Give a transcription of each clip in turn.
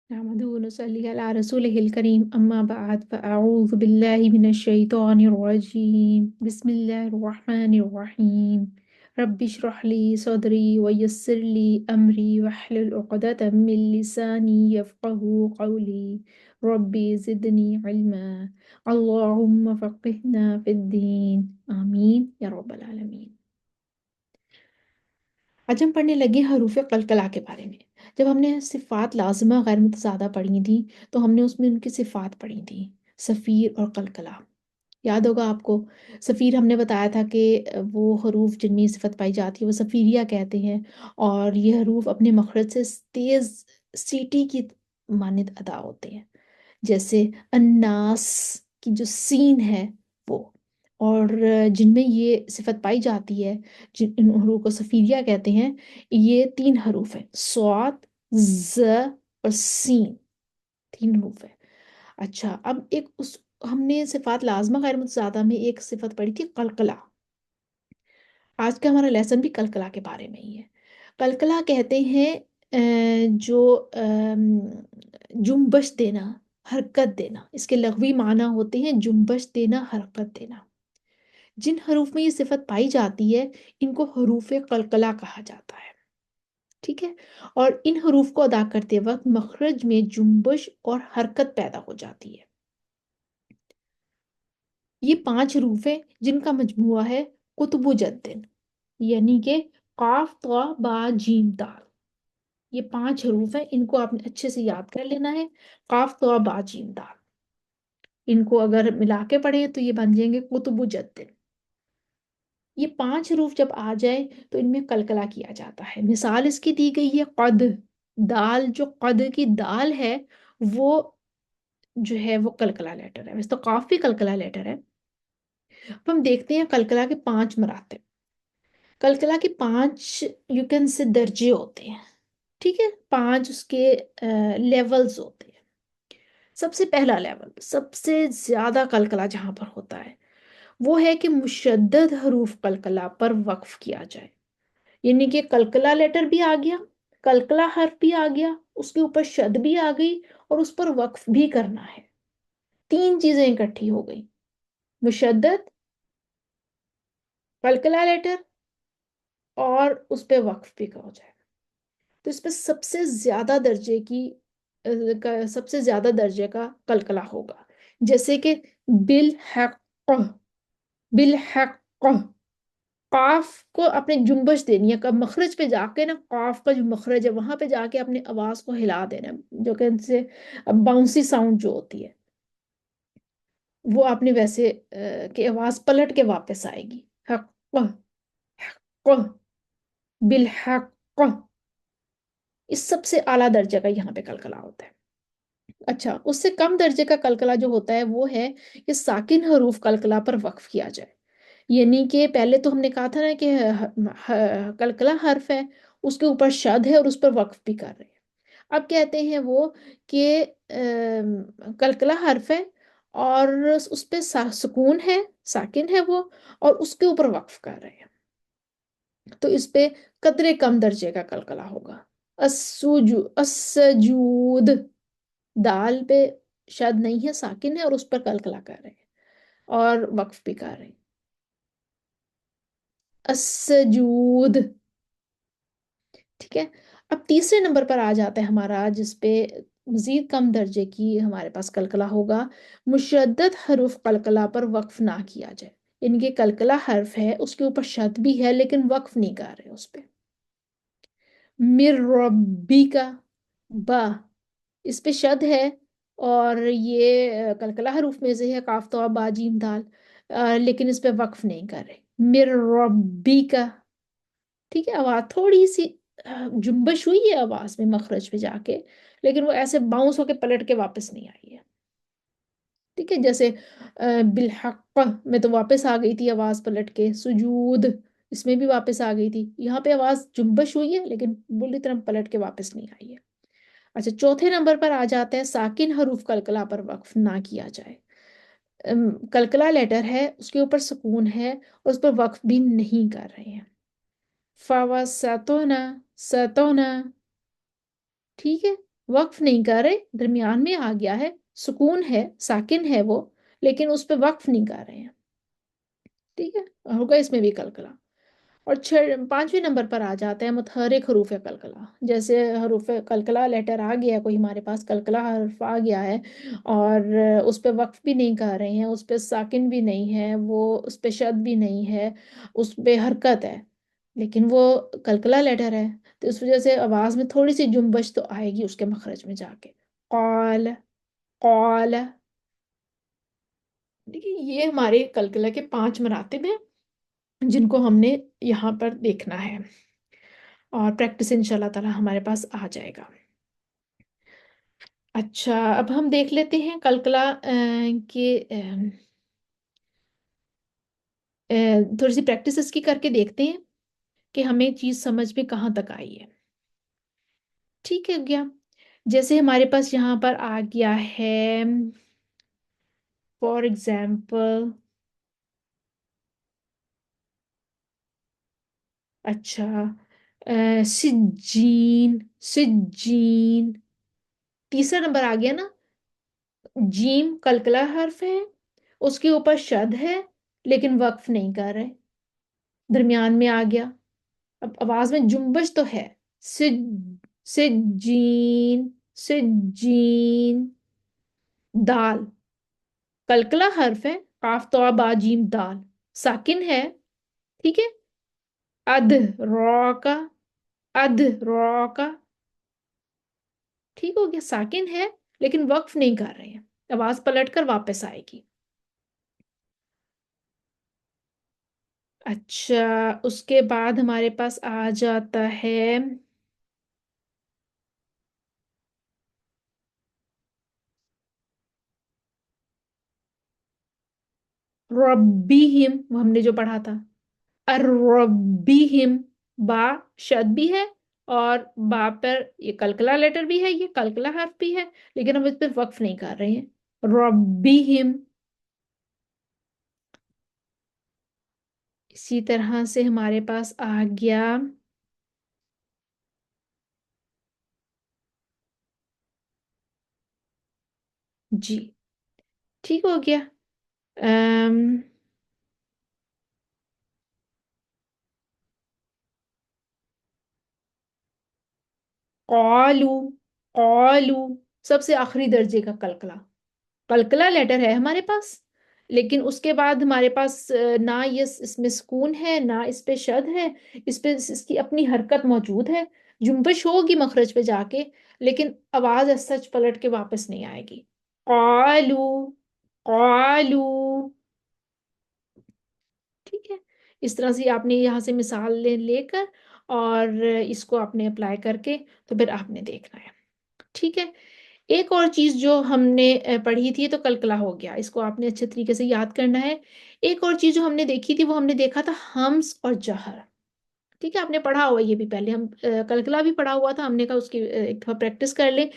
نحمده ونصلي على رسوله الكريم أما بعد فأعوذ بالله من الشيطان الرجيم بسم الله الرحمن الرحيم رب اشرح لي صدري ويسر لي أمري واحلل عقدة من لساني يفقه قولي ربي زدني علما اللهم فقهنا في الدين آمين يا رب العالمين. आज हम पढ़ने लगे हरूफ कलकला के बारे में। जब हमने सिफ़ात लाज़िमा गैर मुतज़ादा पढ़ी थी तो हमने उसमें उनकी सिफ़ात पढ़ी थी, सफ़ीर और कलकला। याद होगा आपको, सफ़ीर हमने बताया था कि वो हरूफ जिनमें ये सिफ़त पाई जाती है वो सफ़ीरिया कहते हैं, और ये हरूफ अपने मखरज से तेज़ सीटी की मानद अदा होते हैं। जैसे अन्नास की जो सीन है वो, और जिनमें ये सिफत पाई जाती है, जिन इन हरूफ को सफीरिया कहते हैं। ये 3 हरूफ हैं, स्वाद, ज और सीन, 3 हरूफ है। अच्छा, अब एक उस हमने सिफात लाजमा गैर मुतज़ादा में एक सिफत पढ़ी थी कलकला। आज का हमारा लेसन भी कलकला के बारे में ही है। कलकला कहते हैं जो जुम्बश देना, हरकत देना। इसके लग़वी माना होते हैं जुम्बश देना, हरकत देना। जिन हरूफ में ये सिफत पाई जाती है इनको हरूफ कलकला कहा जाता है। ठीक है, और इन हरूफ को अदा करते वक्त मखरज में जुम्बश और हरकत पैदा हो जाती है। ये 5 हरूफ हैं जिनका मजमुआ है कुतुबु जद्दिन, यानी कि काफ तो बा जीम दाल। ये 5 हरूफ हैं, इनको आपने अच्छे से याद कर लेना है। काफ तो बा जीम दाल, इनको अगर मिला के पढ़े तो ये बन जाएंगे कुतुबु जद्दिन। ये 5 हरूफ जब आ जाए तो इनमें कलकला किया जाता है। मिसाल इसकी दी गई है कद। दाल, जो कद की दाल है वो जो है वो कलकला लेटर है। वैसे तो काफी कलकला लेटर है। अब हम देखते हैं कलकला के 5 मरातब। कलकला के 5 यू कैन से दर्जे होते हैं। ठीक है, 5 उसके लेवल्स होते हैं। सबसे पहला लेवल, सबसे ज्यादा कलकला जहां पर होता है वो है कि मुशद्दद हरूफ कलकला पर वक्फ किया जाए। यानी कि कलकला लेटर भी आ गया, कलकला हर्फ भी आ गया, उसके ऊपर शद भी आ गई, और उस पर वक्फ भी करना है। 3 चीजें इकट्ठी हो गई, मुशद्दद, कलकला लेटर, और उस पर वक्फ भी हो जाएगा। तो इस पर सबसे ज्यादा दर्जे की सबसे ज्यादा दर्जे का कलकला होगा। जैसे कि बिल हक, बिल हक, काफ को अपने जुम्बश देनी है। कब मखरज पे जाके ना, काफ का जो मखरज है वहां पे जाके अपने आवाज को हिला देना है, जो कि इनसे बाउंसी साउंड जो होती है वो आपने वैसे कि आवाज पलट के वापस आएगी। हक, हक, बिलहक। इस सबसे आला दर्जे का यहाँ पे कलकला होता है। अच्छा, उससे कम दर्जे का कलकला जो होता है वो है कि साकिन हरूफ कलकला पर वक्फ किया जाए। यानी कि पहले तो हमने कहा था ना कि कलकला हर्फ है, उसके ऊपर शद है और उस पर वक्फ भी कर रहे हैं। अब कहते हैं वो कि कलकला हर्फ है और उस पे सुकून है, साकिन है वो, और उसके ऊपर वक्फ कर रहे हैं। तो इस पे कदरे कम दर्जे का कलकला होगा। असजूद, दाल पे शद नहीं है, साकिन है, और उस पर कलकला कर रहे हैं और वक्फ भी कर रहे हैं। असजूद। ठीक है, अब तीसरे नंबर पर आ जाता है हमारा, जिसपे मजीद कम दर्जे की हमारे पास कलकला होगा। मुशद्दद हरुफ कलकला पर वक्फ ना किया जाए। यानी कि कलकला हर्फ है, उसके ऊपर शद भी है लेकिन वक्फ नहीं कर रहे उस पे। मिर रब्बी का बा, इस पे शद है, और ये कलकला हरूफ में से है, काफ तो बा जीम दाल, लेकिन इस पे वक्फ नहीं कर रहे। मिर रब्बी का। ठीक है, आवाज थोड़ी सी जुम्बश हुई है आवाज में मखरज पे जाके, लेकिन वो ऐसे बाउंस होके पलट के वापस नहीं आई है। ठीक है, जैसे बिलहक में तो वापस आ गई थी आवाज पलट के, सुजूद इसमें भी वापस आ गई थी। यहाँ पे आवाज जुम्बश हुई है लेकिन बुरी तरह पलट के वापस नहीं आई है। अच्छा, चौथे नंबर पर आ जाता है साकिन हरूफ कलकला पर वक्फ ना किया जाए। कलकला लेटर है, उसके ऊपर सुकून है और उस पर वक्फ भी नहीं कर रहे हैं। फवसतोना, सतोना। ठीक है, वक्फ नहीं कर रहे, दरमियान में आ गया है, सुकून है, साकिन है वो, लेकिन उस पे वक्फ नहीं कर रहे हैं। ठीक है, होगा इसमें भी कलकला। और छः पांचवें नंबर पर आ जाता है मुतहर्रिक हरूफ कलकला। जैसे हरूफ कलकला लेटर आ गया, कोई हमारे पास कलकला हर्फ आ गया है, और उस पे वक्फ भी नहीं कर रहे हैं, उस पे साकिन भी नहीं है, वो उस पे शद भी नहीं है, उस पे हरकत है, लेकिन वो कलकला लेटर है। तो इस वजह से आवाज में थोड़ी सी जुम्बश तो आएगी उसके मखरज में जाके। कौल, कौल। देखिए ये हमारे कलकला के पांच मरातिब हैं, जिनको हमने यहाँ पर देखना है, और प्रैक्टिस इंशाल्लाह ताला हमारे पास आ जाएगा। अच्छा, अब हम देख लेते हैं कलकला के थोड़ी सी प्रैक्टिस इसकी करके देखते हैं कि हमें चीज़ समझ में कहाँ तक आई है। ठीक है गया। जैसे हमारे पास यहाँ पर आ गया है, फॉर एग्जाम्पल, अच्छा, सिज्जीन, सिज्जीन। तीसरा नंबर आ गया ना। जीम कलकला हर्फ है, उसके ऊपर शद है, लेकिन वक्फ नहीं कर रहे, दरमियान में आ गया। अब आवाज में जुम्बश तो है। सिज, सिज्जीन, सिज्जीन। दाल कलकला हर्फ है, काफ तो बा जीम दाल, साकिन है। ठीक है। अध, रॉ का, अध, रॉ का। ठीक हो गया, साकिन है, लेकिन वक्फ नहीं कर रहे हैं, आवाज पलट कर वापस आएगी। अच्छा, उसके बाद हमारे पास आ जाता है रब्बीहिम, वो हमने जो पढ़ा था, अर्रब्बीहिम। बा शद भी है, और बा पर ये कलकला लेटर भी है, ये कलकला हर्फ भी है, लेकिन हम इस पर वक्फ नहीं कर रहे हैं। रब्बीहिम। इसी तरह से हमारे पास आ गया, जी, ठीक हो गया। अम कौलू, कौलू, सबसे आखिरी दर्जे का कलकला, कलकला लेटर है हमारे पास, लेकिन उसके बाद हमारे पास ना ये इसमें सुकून है, ना इस पे शद है, इस पे इसकी अपनी हरकत मौजूद है, जुम्बिश होगी मखरज पे जाके, लेकिन आवाज ऐसा सच पलट के वापस नहीं आएगी। कालू, कालू। ठीक है। इस तरह से आपने यहाँ से मिसाल लेकर और इसको आपने अप्लाई करके, तो फिर आपने देखना है। ठीक है। एक और चीज जो हमने पढ़ी थी, तो कलकला हो गया, इसको आपने अच्छे तरीके से याद करना है। एक और चीज जो हमने देखी थी, वो हमने देखा था हम्स और जहर। ठीक है, आपने पढ़ा हुआ ये भी, पहले हम कलकला भी पढ़ा हुआ था, हमने कहा उसकी एक दफा प्रैक्टिस कर ले।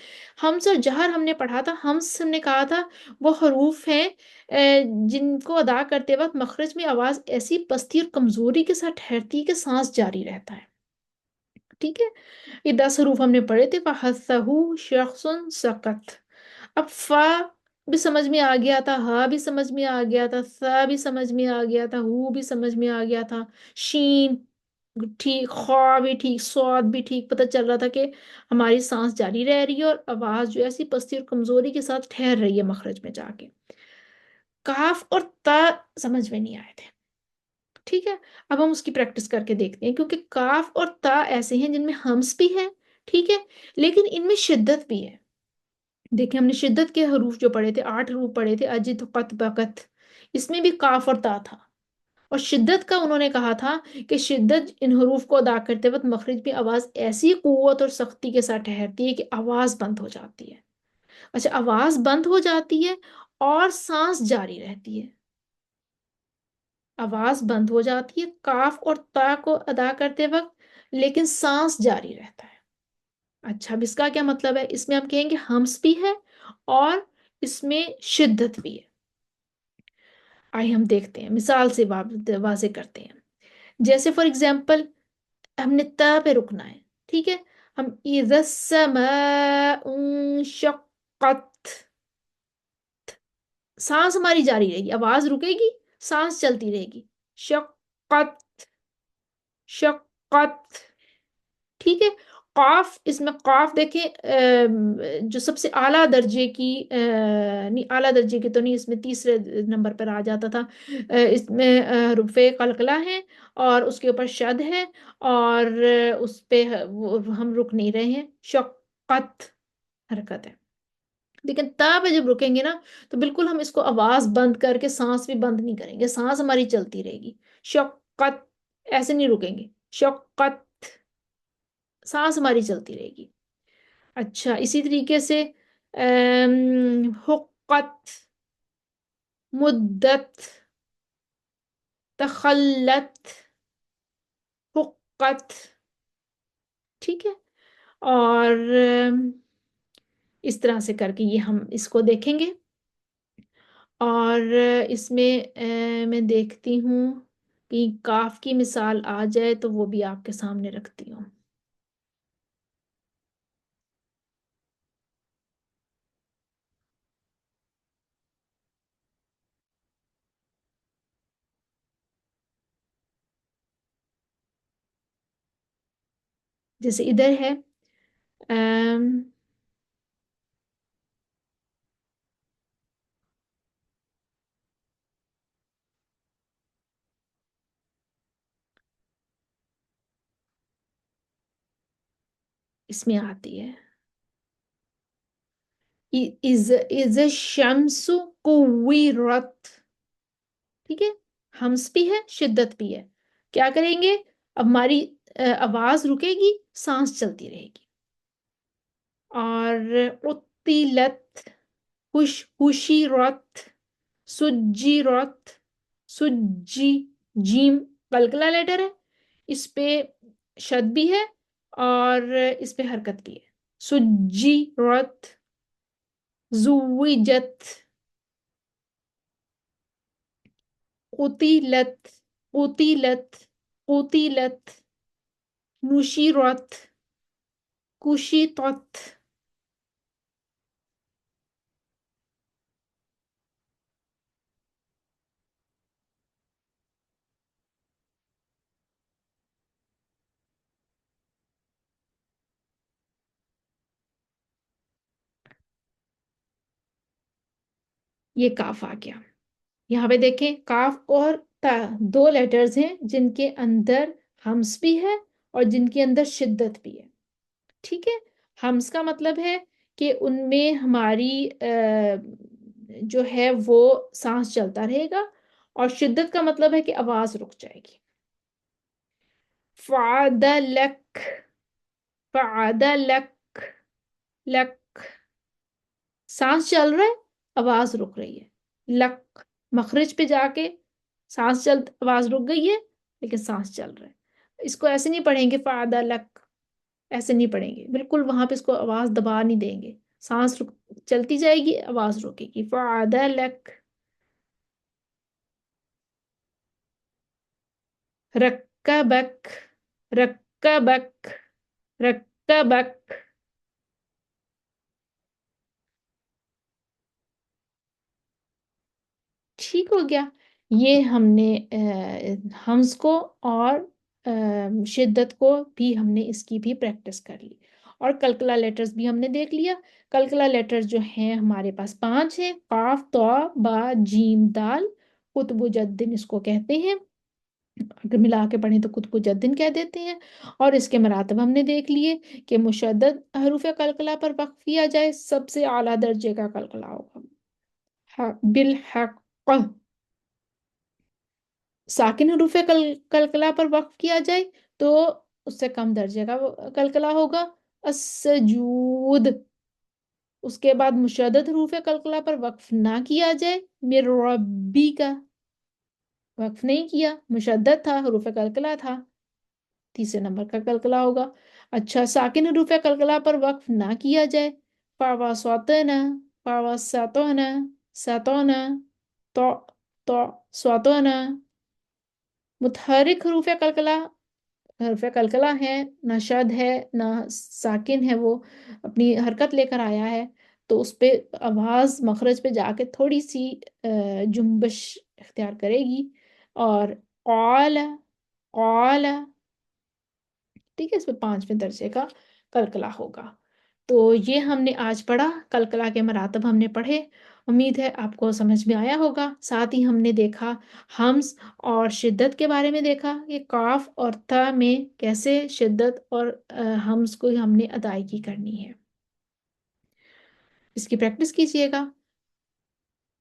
हम्स और जहर हमने पढ़ा था। हम्स हमने कहा था वो हरूफ हैं जिनको अदा करते वक्त मखरज में आवाज ऐसी पस्ती और कमजोरी के साथ ठहरती है कि सांस जारी रहता है। ठीक है। ये 10 हरूफ हमने पढ़े थे, फहसहू शख्सन सकत। अब फा भी समझ में आ गया था, हा भी समझ में आ गया था, सा भी समझ में आ गया था, हु भी समझ में आ गया था, शीन ठीक, खा भी ठीक, स्वाद भी ठीक, पता चल रहा था कि हमारी सांस जारी रह रही है और आवाज जो है ऐसी पस्ती और कमजोरी के साथ ठहर रही है मखरज में जाके। काफ और ता समझ में नहीं आए थे। ठीक है। अब हम उसकी प्रैक्टिस करके देखते हैं, क्योंकि काफ और ता ऐसे हैं जिनमें हम्स भी है, ठीक है, लेकिन इनमें शिद्दत भी है। देखिए हमने शिद्दत के हरूफ जो पढ़े थे, 8 हरूफ पढ़े थे, अजित कत बकत, इसमें भी काफ और ता था। और शिद्दत का उन्होंने कहा था कि शिद्दत इन हरूफ को अदा करते वक्त मखरज में आवाज ऐसी कुव्वत और सख्ती के साथ ठहरती है कि आवाज बंद हो जाती है। अच्छा, आवाज बंद हो जाती है और सांस जारी रहती है। आवाज बंद हो जाती है काफ और ता को अदा करते वक्त, लेकिन सांस जारी रहता है। अच्छा, अब इसका क्या मतलब है, इसमें हम कहेंगे हम्स भी है और इसमें शिद्दत भी है। आइए हम देखते हैं, मिसाल से वाजे करते हैं। जैसे फॉर एग्जाम्पल, हमने त पे रुकना है। ठीक है। हम इज़ा समाउ शक्कत, सांस हमारी जारी रहेगी, आवाज रुकेगी, सांस चलती रहेगी। शक्कत, शक्कत। ठीक है। काफ, इसमें काफ देखें, जो सबसे आला दर्जे की, नहीं आला दर्जे की तो नहीं, इसमें तीसरे नंबर पर आ जाता था। इसमें रुफे कलकला है और उसके ऊपर शद है, और उस पे हम रुक नहीं रहे हैं, शक्कत हरकत है। लेकिन तब जब रुकेंगे ना, तो बिल्कुल हम इसको आवाज बंद करके सांस भी बंद नहीं करेंगे, सांस हमारी चलती रहेगी। शक्कत, ऐसे नहीं रुकेंगे, शक्कत, सांस हमारी चलती रहेगी। अच्छा, इसी तरीके से हुक्कत, मुद्दत, तखल्लत, हुक्कत। ठीक है। और इस तरह से करके ये हम इसको देखेंगे। और इसमें मैं देखती हूँ कि काफ की मिसाल आ जाए तो वो भी आपके सामने रखती हूँ। जैसे इधर है, अम, इसमें आती है, इज शम्सु कुव्विरत। ठीक है। हम्स भी है, शिद्दत भी है। क्या करेंगे, अब हमारी आवाज रुकेगी, सांस चलती रहेगी। और उतिलत, हुशीरत, सुज्जीरत, सुज्जी, जीम कलकला लेटर है, इस पे शद भी है और इस पे हरकत भी है। सुज्जीरत, जुविजत, कुतिलत, कुतिलत, कुतिलत, नुशीरत, कुशीतत। ये काफ आ गया। यहाँ पे देखें, काफ और ता, दो लेटर्स हैं जिनके अंदर हम्स भी है और जिनके अंदर शिद्दत भी है। ठीक है। हम्स का मतलब है कि उनमें हमारी जो है वो सांस चलता रहेगा, और शिद्दत का मतलब है कि आवाज रुक जाएगी। फादलक, फादलक, लक, सांस चल रहा है, आवाज रुक रही है। लक, मखरज पे जाके सांस चल, आवाज रुक गई है, लेकिन सांस चल रहा है। इसको ऐसे नहीं पढ़ेंगे फादा लक, ऐसे नहीं पढ़ेंगे, बिल्कुल वहां पे इसको आवाज दबा नहीं देंगे, सांस रुक, चलती जाएगी, आवाज रुकेगी। फादा लक, रक्कबक, रक्कबक, रक्कबक। ठीक हो गया। ये हमने हम्स को और शिद्दत को भी हमने इसकी भी प्रैक्टिस कर ली। और कलकला लेटर्स भी हमने देख लिया। कलकला लेटर्स जो हैं हमारे पास पांच हैं, काफ, तो, बा, जीम, दाल। कुतुबुजद्दीन इसको कहते हैं, अगर मिला के पढ़ें तो कुतुबुजद्दीन कह देते हैं। और इसके मरातब हमने देख लिए कि मुशद्दद हरूफ कलकला पर वक्फ किया जाए, सबसे आला दर्जे का कलकला होगा। बिल हक, साकिन हरूफ कलकला पर वक्फ किया जाए तो उससे कम दर्जे का कलकला होगा, अस्सजूद। उसके बाद मुशद्दद हरूफ कलकला पर वक्फ ना किया जाए, मिर रब्बी का वक्फ नहीं किया, मुशद्दद था, हरूफ कलकला था, तीसरे नंबर का कलकला होगा। अच्छा, साकिन हरूफ कलकला पर वक्फ ना किया जाए, पावा स्वातना, पावा सातोना, सातोना, तो, तो स्वातोना। मुतहरिक हरूफ कलकला حرف قلقلہ ہے، نہ شد ہے، نہ ساکن ہے، وہ اپنی حرکت لے کر آیا ہے، تو اس پہ آواز مخرج پہ جا کے تھوڑی سی جنبش اختیار کرے گی، اور قال، قال، ٹھیک ہے، اس پہ پانچویں درجے کا قلقلہ ہوگا۔ تو یہ ہم نے آج پڑھا، قلقلہ کے مراتب ہم نے پڑھے، امید ہے آپ کو سمجھ میں آیا ہوگا۔ ساتھ ہی ہم نے دیکھا حمز اور شدت کے بارے میں، دیکھا کہ قاف اور تا میں کیسے شدت اور حمز کو ہم نے ادائیگی کرنی ہے۔ اس کی پریکٹس کیجئے گا۔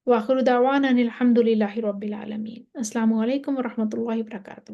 وآخر دعوانا ان الحمد للہ رب العالمین۔ السلام علیکم ورحمۃ اللہ وبرکاتہ۔